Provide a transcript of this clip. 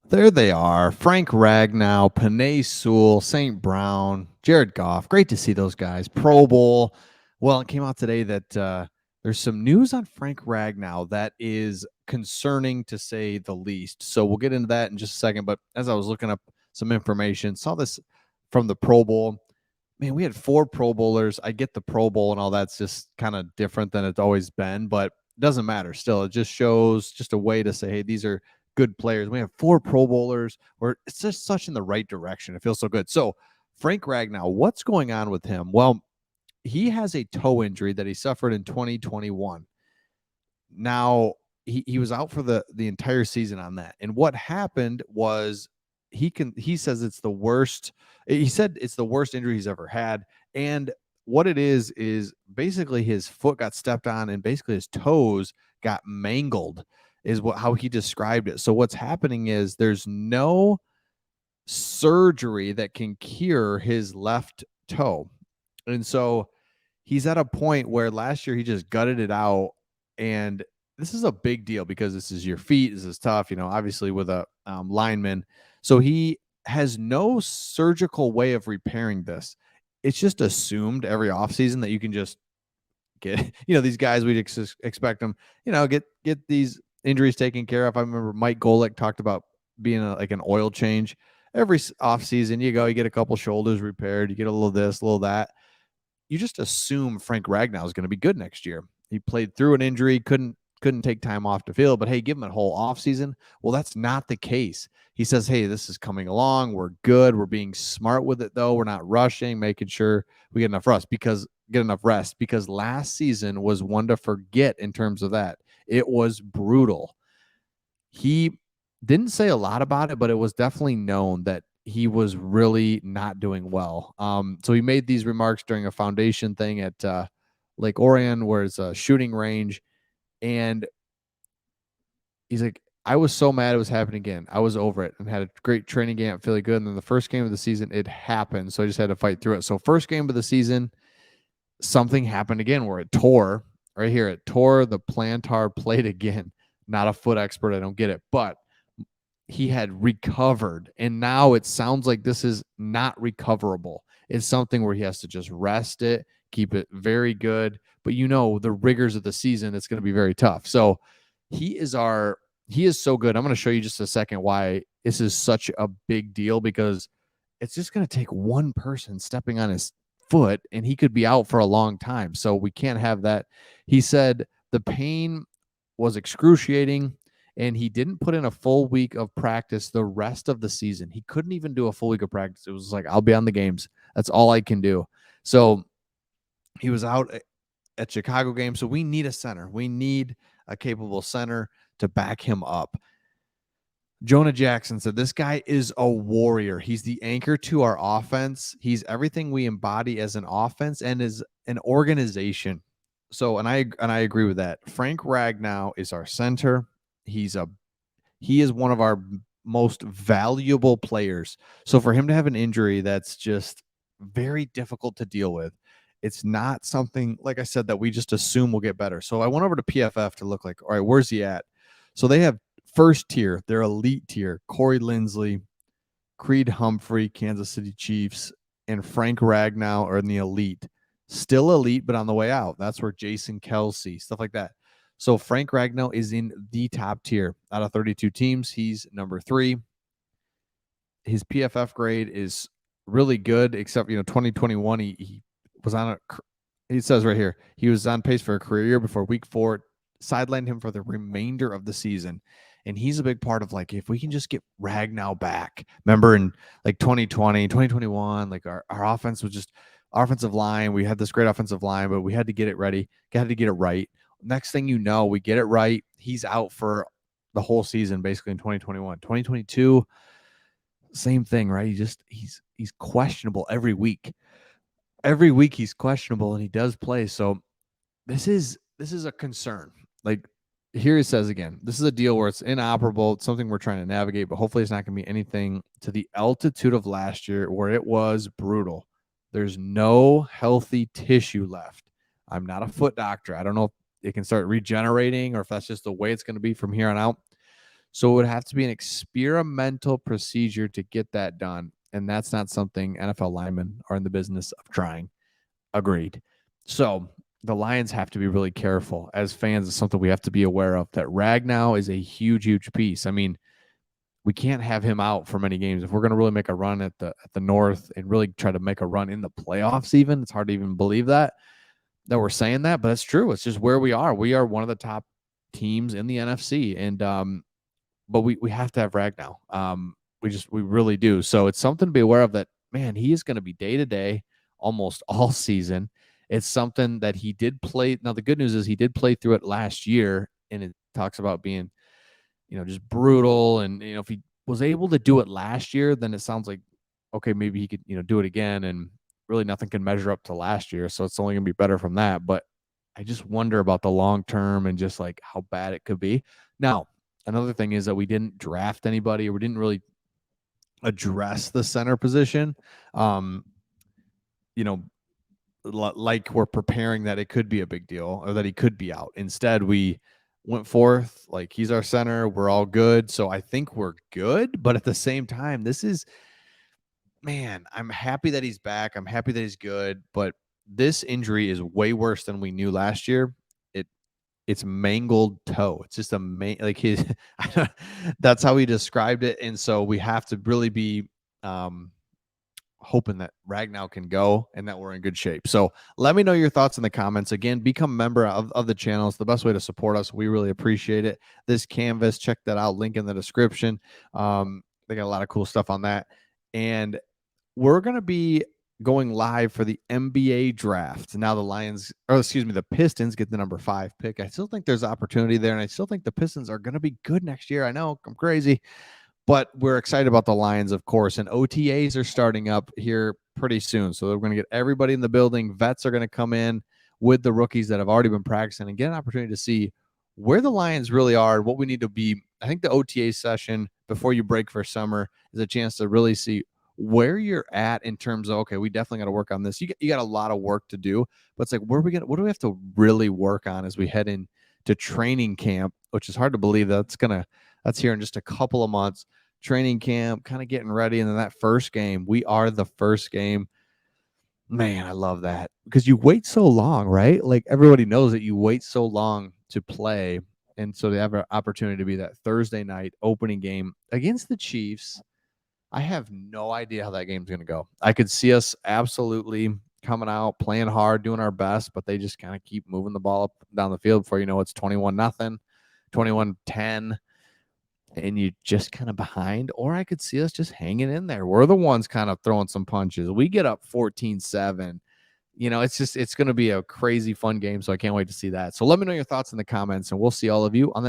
There they are. Frank Ragnow, Panay Sewell, St. Brown, Jared Goff. Great to see those guys. Pro Bowl. Well, it came out today that there's some news on Frank Ragnow that is concerning to say the least. So we'll get into that in just a second. But as I was looking up some information, saw this from the Pro Bowl. Man, we had 4 Pro Bowlers. I get the Pro Bowl and all that's just kind of different than it's always been, but it doesn't matter. Still, it just shows just a way to say, hey, these are good players. We have 4 Pro Bowlers. Where it's just such in the right direction. It feels so good. So Frank Ragnow, what's going on with him? Well, he has a toe injury that he suffered in 2021. Now he was out for the entire season on that. And what happened was he says it's the worst. He said it's the worst injury he's ever had. And what it is basically his foot got stepped on and basically his toes got mangled is how he described it. So what's happening is there's no surgery that can cure his left toe. And so he's at a point where last year he just gutted it out. And this is a big deal because this is your feet. This is tough, obviously with a lineman. So he has no surgical way of repairing this. It's just assumed every offseason that you can just get, these guys, we'd expect them, get these injuries taken care of. I remember Mike Golick talked about being like an oil change every offseason. You get a couple shoulders repaired, you get a little this, a little that. You just assume Frank Ragnow is going to be good next year. He played through an injury, couldn't take time off the field, but hey, give him a whole offseason. Well, that's not the case. He says, hey, this is coming along. We're good. We're being smart with it, though. We're not rushing, making sure we get enough rest because last season was one to forget in terms of that. It was brutal. He didn't say a lot about it, but it was definitely known that he was really not doing well. So he made these remarks during a foundation thing at Lake Orion, where it's a shooting range. And he's like, I was so mad it was happening again. I was over it and had a great training camp, feeling good. And then the first game of the season, it happened. So I just had to fight through it. So first game of the season, something happened again where it tore right here. It tore the plantar plate again. Not a foot expert. I don't get it. But he had recovered. And now it sounds like this is not recoverable. It's something where he has to just rest it, keep it very good. But the rigors of the season, it's going to be very tough. So he is so good. I'm going to show you just a second why this is such a big deal, because it's just going to take one person stepping on his foot and he could be out for a long time. So we can't have that. He said the pain was excruciating and he didn't put in a full week of practice the rest of the season. He couldn't even do a full week of practice. It was like, I'll be on the games. That's all I can do. So he was out at Chicago game. So we need a center. We need a capable center to back him up. Jonah Jackson said, this guy is a warrior. He's the anchor to our offense. He's everything we embody as an offense and as an organization. So, and I agree with that. Frank Ragnow is our center. He is one of our most valuable players. So for him to have an injury that's just very difficult to deal with, it's not something, like I said, that we just assume will get better. So I went over to PFF to look like, all right, where's he at? So they have first tier, their elite tier, Corey Linsley, Creed Humphrey, Kansas City Chiefs, and Frank Ragnow are in the elite. Still elite, but on the way out. That's where Jason Kelsey, stuff like that. So Frank Ragnow is in the top tier. Out of 32 teams, he's number 3. His PFF grade is really good, except 2021 he was on he says right here, he was on pace for a career year before week 4 sidelined him for the remainder of the season. And he's a big part of, like, if we can just get Ragnow back. Remember in like 2020, 2021, like our offense was just offensive line. We had this great offensive line, but we had to get it ready, had to get it right. Next thing you know, we get it right. He's out for the whole season, basically in 2021. 2022, same thing, right? He's questionable every week. Every week he's questionable and he does play. So this is a concern. Like, here it says again, this is a deal where it's inoperable. It's something we're trying to navigate, but hopefully it's not going to be anything to the altitude of last year where it was brutal. There's no healthy tissue left. I'm not a foot doctor. I don't know if it can start regenerating or if that's just the way it's going to be from here on out. So it would have to be an experimental procedure to get that done. And that's not something NFL linemen are in the business of trying. Agreed. So the Lions have to be really careful. As fans, it's something we have to be aware of, that Ragnow is a huge, huge piece. I mean, we can't have him out for many games. If we're going to really make a run at the North and really try to make a run in the playoffs, even, it's hard to even believe that we're saying that, but it's true. It's just where we are. We are one of the top teams in the NFC, and but we have to have Ragnow. We really do. So it's something to be aware of, that, man, he is going to be day to day almost all season. It's something that he did play. Now, the good news is he did play through it last year, and it talks about being, just brutal. And, if he was able to do it last year, then it sounds like, okay, maybe he could, do it again. And really nothing can measure up to last year. So it's only going to be better from that. But I just wonder about the long term and just like how bad it could be. Now, another thing is that we didn't draft anybody, or we didn't really address the center position. Um, you know, like we're preparing that it could be a big deal, or that he could be out. Instead, we went forth like he's our center. We're all good. So I think we're good. But at the same time, this is, man, I'm happy that he's back. I'm happy that he's good. But this injury is way worse than we knew last year. It's mangled toe. It's just like his. That's how he described it. And so we have to really be hoping that Ragnow can go and that we're in good shape. So let me know your thoughts in the comments. Again, become a member of the channel. It's the best way to support us. We really appreciate it. This canvas, check that out. Link in the description. They got a lot of cool stuff on that. And we're going to be going live for the NBA draft. Now the Pistons get the number 5 pick. I still think there's opportunity there, and I still think the Pistons are going to be good next year. I know I'm crazy, but we're excited about the Lions, of course, and OTAs are starting up here pretty soon. So we're going to get everybody in the building. Vets are going to come in with the rookies that have already been practicing and get an opportunity to see where the Lions really are, what we need to be. I think the OTA session before you break for summer is a chance to really see where you're at in terms of, okay, we definitely got to work on this. You got a lot of work to do, but it's like, what do we have to really work on as we head into training camp, which is hard to believe that's here in just a couple of months. Training camp, kind of getting ready, and then that first game, we are the first game. Man, I love that, because you wait so long, right? Like, everybody knows that you wait so long to play, and so they have an opportunity to be that Thursday night opening game against the Chiefs. I have no idea how that game's going to go. I could see us absolutely coming out, playing hard, doing our best, but they just kind of keep moving the ball up down the field before you know it's 21-0, 21-10, and you just kind of behind. Or I could see us just hanging in there. We're the ones kind of throwing some punches. We get up 14-7. It's going to be a crazy fun game, so I can't wait to see that. So let me know your thoughts in the comments, and we'll see all of you on the